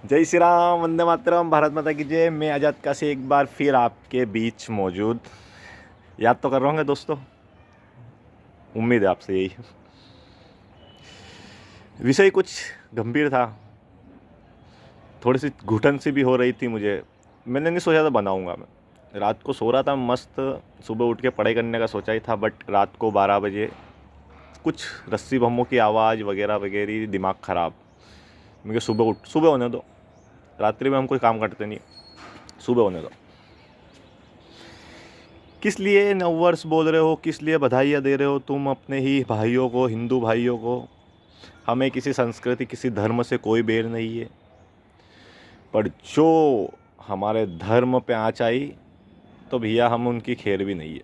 जय श्री राम, वंदे मातरम, भारत माता की जय। मैं आज़ाद का से एक बार फिर आपके बीच मौजूद। याद तो कर रहे होंगे दोस्तों, उम्मीद है आपसे यही। विषय कुछ गंभीर था, थोड़ी सी घुटन सी भी हो रही थी मुझे। मैंने नहीं सोचा था बनाऊंगा। मैं रात को सो रहा था मस्त, सुबह उठ के पढ़ाई करने का सोचा ही था, बट रात को 12 बजे कुछ रस्सी बमों की आवाज़ वगैरह वगैरह, दिमाग ख़राब। मुझे सुबह होने दो। रात्रि में हम कोई काम करते नहीं, सुबह होने दो। किस लिए नववर्ष बोल रहे हो, किस लिए बधाइयाँ दे रहे हो तुम अपने ही भाइयों को, हिंदू भाइयों को। हमें किसी संस्कृति, किसी धर्म से कोई बैर नहीं है, पर जो हमारे धर्म पे आँच आई तो भैया हम उनकी खैर भी नहीं है।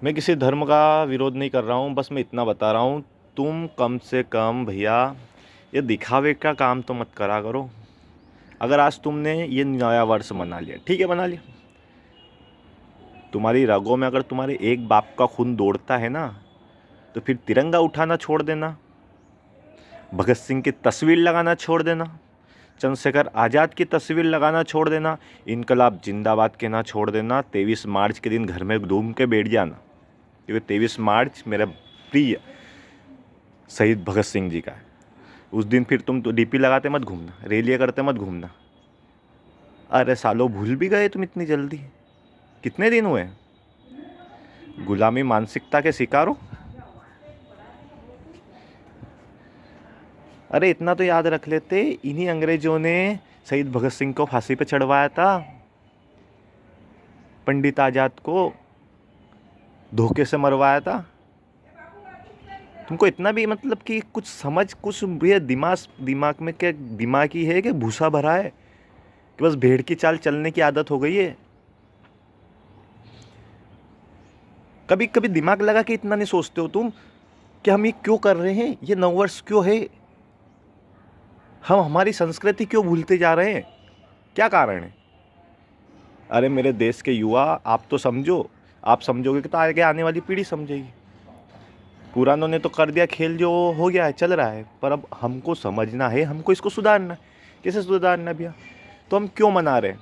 मैं किसी धर्म का विरोध नहीं कर रहा हूँ, बस मैं इतना बता रहा हूँ, तुम कम से कम भैया ये दिखावे का काम तो मत करा करो। अगर आज तुमने ये नया वर्ष मना लिया, ठीक है, मना लिया। तुम्हारी रगों में अगर तुम्हारे एक बाप का खून दौड़ता है ना, तो फिर तिरंगा उठाना छोड़ देना, भगत सिंह की तस्वीर लगाना छोड़ देना, चंद्रशेखर आज़ाद की तस्वीर लगाना छोड़ देना, इनकलाब जिंदाबाद कहना छोड़ देना। 23 मार्च के दिन घर में घूम के बैठ जाना, क्योंकि 23 मार्च मेरा प्रिय शहीद भगत सिंह जी का है। उस दिन फिर तुम तो डीपी लगाते मत घूमना, रैलियाँ करते मत घूमना। अरे सालों, भूल भी गए तुम इतनी जल्दी? कितने दिन हुए? गुलामी मानसिकता के शिकार हो। अरे इतना तो याद रख लेते, इन्हीं अंग्रेजों ने शहीद भगत सिंह को फांसी पे चढ़वाया था, पंडित आजाद को धोखे से मरवाया था। तुमको इतना भी मतलब कि कुछ समझ, कुछ ये दिमाग में क्या दिमाग ही है कि भूसा भरा है, कि बस भेड़ की चाल चलने की आदत हो गई है। कभी कभी दिमाग लगा के इतना नहीं सोचते हो तुम कि हम ये क्यों कर रहे हैं, ये नववर्ष क्यों है, हम हमारी संस्कृति क्यों भूलते जा रहे हैं, क्या कारण है? अरे मेरे देश के युवा, आप तो समझो। आप समझोगे कि तो आगे आने वाली पीढ़ी समझेगी। पुरानों ने तो कर दिया खेल, जो हो गया है चल रहा है, पर अब हमको समझना है, हमको इसको सुधारना है। कैसे सुधारना भैया? तो हम क्यों मना रहे हैं?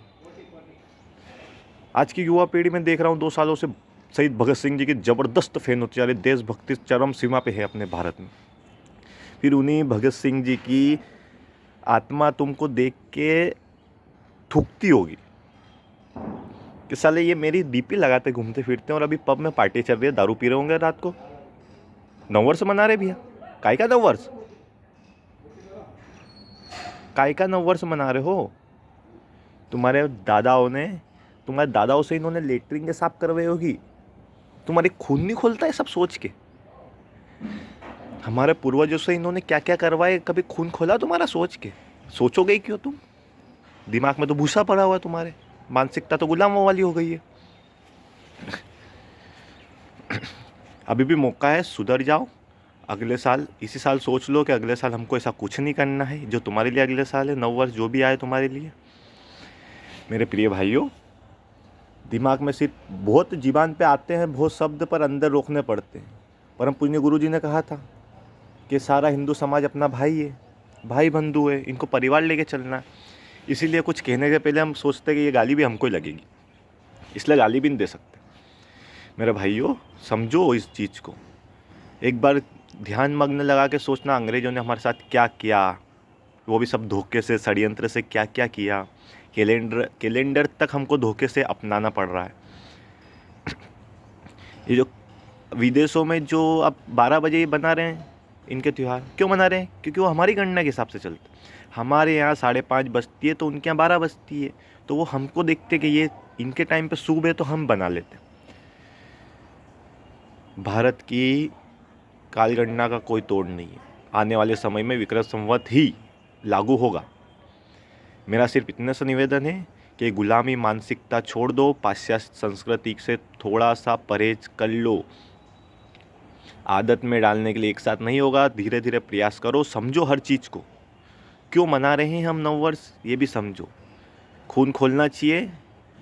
आज की युवा पीढ़ी में देख रहा हूँ 2 सालों से शहीद भगत सिंह जी की ज़बरदस्त फैन होती जा रही, देशभक्ति चरम सीमा पे है अपने भारत में। फिर उन्हीं भगत सिंह जी की आत्मा तुमको देख के थूकती होगी कि साले ये मेरी डीपी लगाते घूमते फिरते हैं, और अभी पब में पार्टी चल रही है, दारू पी रहे होंगे रात को। नववर्ष मना रहे भैया? काय का नववर्ष? काय का नववर्ष मना रहे हो? तुम्हारे दादाओं ने, तुम्हारे दादाओं से इन्होंने लेटरिन के साफ करवाई होगी। तुम्हारे खून नहीं खोलता है सब सोच के? हमारे पूर्वजों से इन्होंने क्या क्या करवाए, कभी खून खोला तुम्हारा सोच के? सोचोगे ही क्यों तुम? दिमाग में तो भूसा पड़ा हुआ है तुम्हारे, मानसिकता तो गुलामों वाली हो गई है। अभी भी मौका है, सुधर जाओ। अगले साल, इसी साल सोच लो कि अगले साल हमको ऐसा कुछ नहीं करना है जो तुम्हारे लिए अगले साल है। नव वर्ष जो भी आए तुम्हारे लिए, मेरे प्रिय भाइयों, दिमाग में सिर्फ बहुत जीबान पे आते हैं बहुत शब्द, पर अंदर रोकने पड़ते हैं। परम पूज्य गुरु जी ने कहा था कि सारा हिंदू समाज अपना भाई है, भाई बंधु है, इनको परिवार लेके चलना है। इसीलिए कुछ कहने के पहले हम सोचते हैं कि ये गाली भी हमको ही लगेगी, इसलिए गाली भी नहीं दे सकते। मेरे भाइयों, समझो इस चीज़ को। एक बार ध्यान मग्न लगा के सोचना, अंग्रेज़ों ने हमारे साथ क्या किया, वो भी सब धोखे से, षड्यंत्र से क्या क्या किया। कैलेंडर तक हमको धोखे से अपनाना पड़ रहा है। ये जो विदेशों में जो अब 12 बजे ही बना रहे हैं इनके त्यौहार, क्यों मना रहे हैं? क्योंकि वो हमारी गणना के हिसाब से चलते। हमारे यहाँ 5:30 बजती है तो उनके यहाँ 12 बजती है, तो वो हमको देखते कि ये इनके टाइम पे शुभ है तो हम बना लेते। भारत की कालगणना का कोई तोड़ नहीं है। आने वाले समय में विक्रम संवत ही लागू होगा। मेरा सिर्फ इतने से निवेदन है कि गुलामी मानसिकता छोड़ दो, पाश्चात्य संस्कृति से थोड़ा सा परहेज कर लो। आदत में डालने के लिए एक साथ नहीं होगा, धीरे धीरे प्रयास करो। समझो हर चीज़ को, क्यों मना रहे हैं हम नववर्ष, ये भी समझो। खून खोलना चाहिए,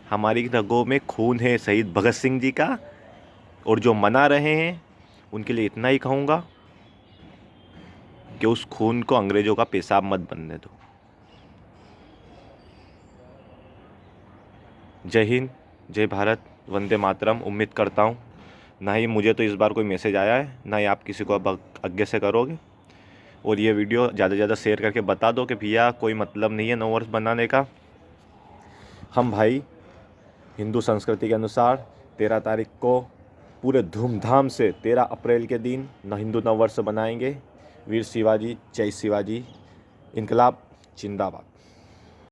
हमारी रगों में खून है शहीद भगत सिंह जी का। और जो मना रहे हैं उनके लिए इतना ही कहूँगा, कि उस खून को अंग्रेज़ों का पेशाब मत बनने दो। जय हिंद, जय भारत, वंदे मातरम। उम्मीद करता हूँ ना ही मुझे तो इस बार कोई मैसेज आया है, ना ही आप किसी को अब आगे से करोगे। और ये वीडियो ज़्यादा से ज़्यादा शेयर करके बता दो कि भैया कोई मतलब नहीं है नव वर्ष बनाने का। हम भाई हिंदू संस्कृति के अनुसार 13 तारीख को पूरे धूमधाम से 13 अप्रैल के दिन हिंदू नव वर्ष बनाएंगे। वीर शिवाजी, जय शिवाजी, इनकलाब जिंदाबाद।